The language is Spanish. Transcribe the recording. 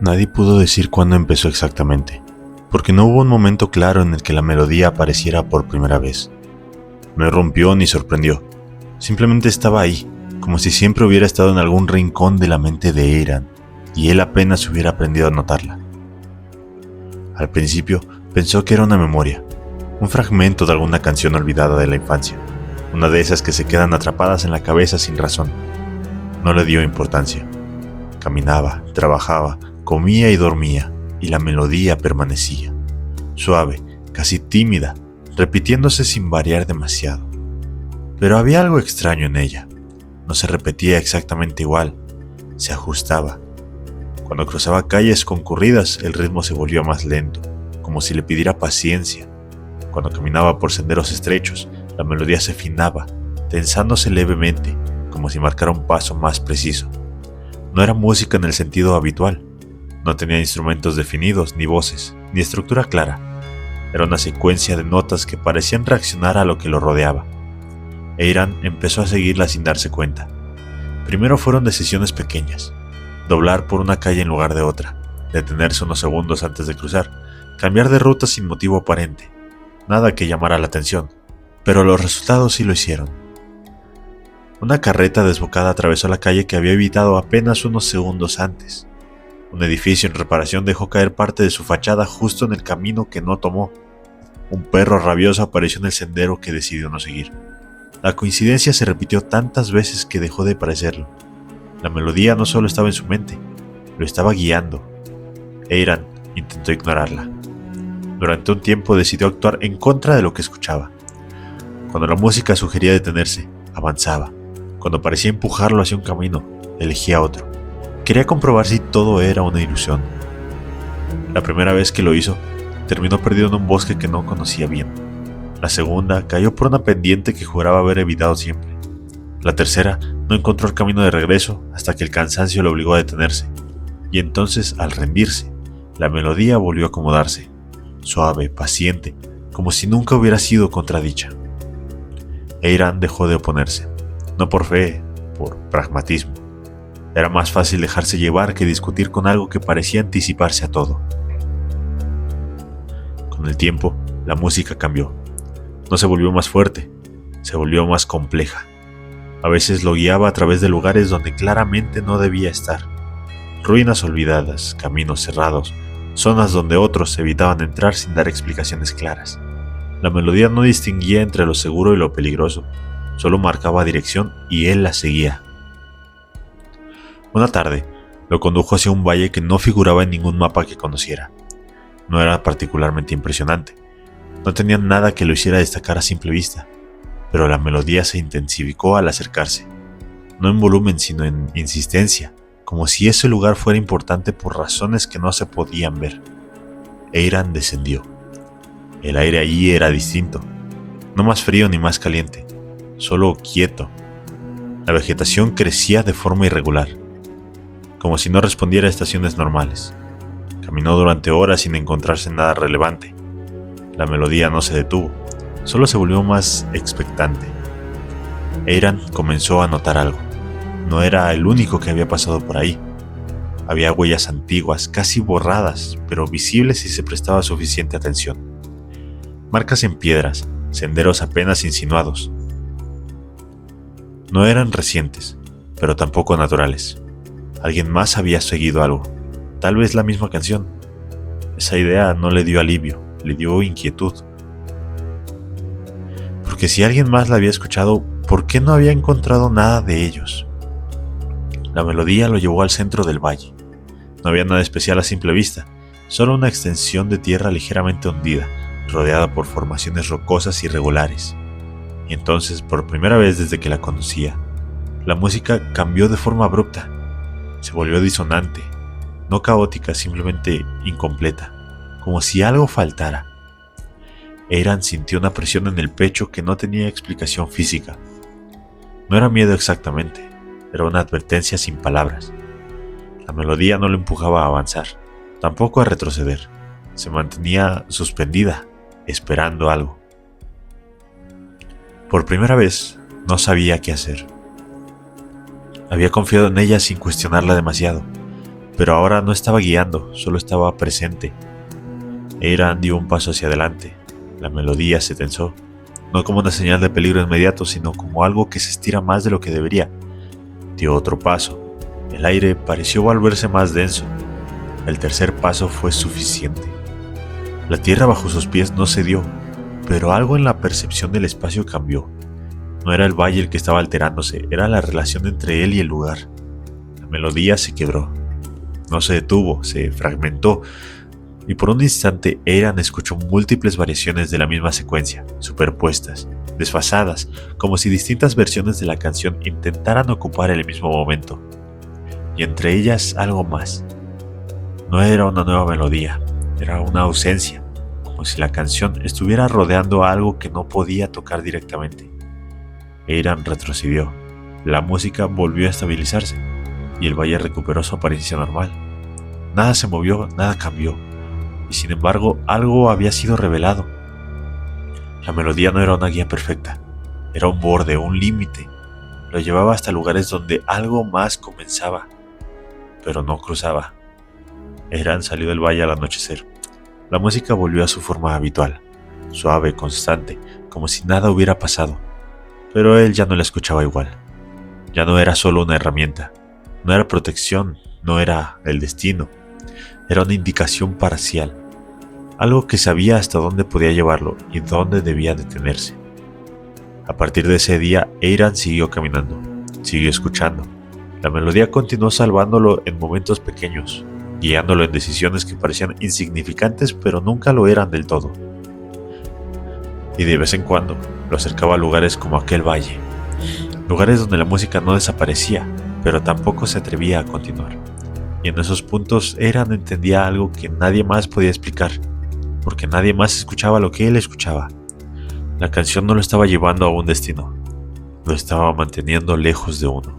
Nadie pudo decir cuándo empezó exactamente, porque no hubo un momento claro en el que la melodía apareciera por primera vez. No irrumpió ni sorprendió, simplemente estaba ahí, como si siempre hubiera estado en algún rincón de la mente de Eiran, y él apenas hubiera aprendido a notarla. Al principio pensó que era una memoria, un fragmento de alguna canción olvidada de la infancia, una de esas que se quedan atrapadas en la cabeza sin razón. No le dio importancia. Caminaba, trabajaba, comía y dormía, y la melodía permanecía, suave, casi tímida, repitiéndose sin variar demasiado. Pero había algo extraño en ella. No se repetía exactamente igual, se ajustaba. Cuando cruzaba calles concurridas, el ritmo se volvía más lento, como si le pidiera paciencia. Cuando caminaba por senderos estrechos, la melodía se afinaba, tensándose levemente, como si marcara un paso más preciso. No era música en el sentido habitual. No tenía instrumentos definidos, ni voces, ni estructura clara. Era una secuencia de notas que parecían reaccionar a lo que lo rodeaba. Eiran empezó a seguirla sin darse cuenta. Primero fueron decisiones pequeñas. Doblar por una calle en lugar de otra, detenerse unos segundos antes de cruzar, cambiar de ruta sin motivo aparente. Nada que llamara la atención, pero los resultados sí lo hicieron. Una carreta desbocada atravesó la calle que había evitado apenas unos segundos antes. Un edificio en reparación dejó caer parte de su fachada justo en el camino que no tomó. Un perro rabioso apareció en el sendero que decidió no seguir. La coincidencia se repitió tantas veces que dejó de parecerlo. La melodía no solo estaba en su mente, lo estaba guiando. Eiran intentó ignorarla. Durante un tiempo decidió actuar en contra de lo que escuchaba. Cuando la música sugería detenerse, avanzaba. Cuando parecía empujarlo hacia un camino, elegía otro. Quería comprobar si todo era una ilusión. La primera vez que lo hizo, terminó perdido en un bosque que no conocía bien. La segunda cayó por una pendiente que juraba haber evitado siempre. La tercera no encontró el camino de regreso hasta que el cansancio lo obligó a detenerse. Y entonces, al rendirse, la melodía volvió a acomodarse, suave, paciente, como si nunca hubiera sido contradicha. Eiran dejó de oponerse, no por fe, por pragmatismo. Era más fácil dejarse llevar que discutir con algo que parecía anticiparse a todo. Con el tiempo, la música cambió. No se volvió más fuerte, se volvió más compleja. A veces lo guiaba a través de lugares donde claramente no debía estar. Ruinas olvidadas, caminos cerrados, zonas donde otros evitaban entrar sin dar explicaciones claras. La melodía no distinguía entre lo seguro y lo peligroso, solo marcaba dirección y él la seguía. Una tarde, lo condujo hacia un valle que no figuraba en ningún mapa que conociera. No era particularmente impresionante. No tenía nada que lo hiciera destacar a simple vista, pero la melodía se intensificó al acercarse. No en volumen, sino en insistencia, como si ese lugar fuera importante por razones que no se podían ver. Eiran descendió. El aire allí era distinto, no más frío ni más caliente, solo quieto. La vegetación crecía de forma irregular, como si no respondiera a estaciones normales. Caminó durante horas sin encontrarse nada relevante. La melodía no se detuvo, solo se volvió más expectante. Eiran comenzó a notar algo. No era el único que había pasado por ahí. Había huellas antiguas, casi borradas, pero visibles si se prestaba suficiente atención. Marcas en piedras, senderos apenas insinuados. No eran recientes, pero tampoco naturales. Alguien más había seguido algo, tal vez la misma canción. Esa idea no le dio alivio, le dio inquietud. Porque si alguien más la había escuchado, ¿por qué no había encontrado nada de ellos? La melodía lo llevó al centro del valle. No había nada especial a simple vista, solo una extensión de tierra ligeramente hundida, rodeada por formaciones rocosas irregulares. Y entonces, por primera vez desde que la conocía, la música cambió de forma abrupta. Se volvió disonante, no caótica, simplemente incompleta, como si algo faltara. Eiran sintió una presión en el pecho que no tenía explicación física. No era miedo exactamente, era una advertencia sin palabras. La melodía no lo empujaba a avanzar, tampoco a retroceder. Se mantenía suspendida, esperando algo. Por primera vez, no sabía qué hacer. Había confiado en ella sin cuestionarla demasiado, pero ahora no estaba guiando, solo estaba presente. Eiran dio un paso hacia adelante. La melodía se tensó, no como una señal de peligro inmediato, sino como algo que se estira más de lo que debería. Dio otro paso. El aire pareció volverse más denso. El tercer paso fue suficiente. La tierra bajo sus pies no cedió, pero algo en la percepción del espacio cambió. No era el valle el que estaba alterándose, era la relación entre él y el lugar. La melodía se quebró. No se detuvo, se fragmentó, y por un instante Eiran escuchó múltiples variaciones de la misma secuencia, superpuestas, desfasadas, como si distintas versiones de la canción intentaran ocupar el mismo momento. Y entre ellas algo más. No era una nueva melodía, era una ausencia, como si la canción estuviera rodeando a algo que no podía tocar directamente. Eiran retrocedió, la música volvió a estabilizarse, y el valle recuperó su apariencia normal. Nada se movió, nada cambió, y sin embargo algo había sido revelado. La melodía no era una guía perfecta, era un borde, un límite. Lo llevaba hasta lugares donde algo más comenzaba, pero no cruzaba. Eiran salió del valle al anochecer. La música volvió a su forma habitual, suave, constante, como si nada hubiera pasado. Pero él ya no la escuchaba igual. Ya no era solo una herramienta, no era protección, no era el destino. Era una indicación parcial, algo que sabía hasta dónde podía llevarlo y dónde debía detenerse. A partir de ese día, Eiran siguió caminando, siguió escuchando. La melodía continuó salvándolo en momentos pequeños, guiándolo en decisiones que parecían insignificantes pero nunca lo eran del todo. Y de vez en cuando lo acercaba a lugares como aquel valle, lugares donde la música no desaparecía, pero tampoco se atrevía a continuar. Y en esos puntos Eiran entendía algo que nadie más podía explicar, porque nadie más escuchaba lo que él escuchaba. La canción no lo estaba llevando a un destino, lo estaba manteniendo lejos de uno.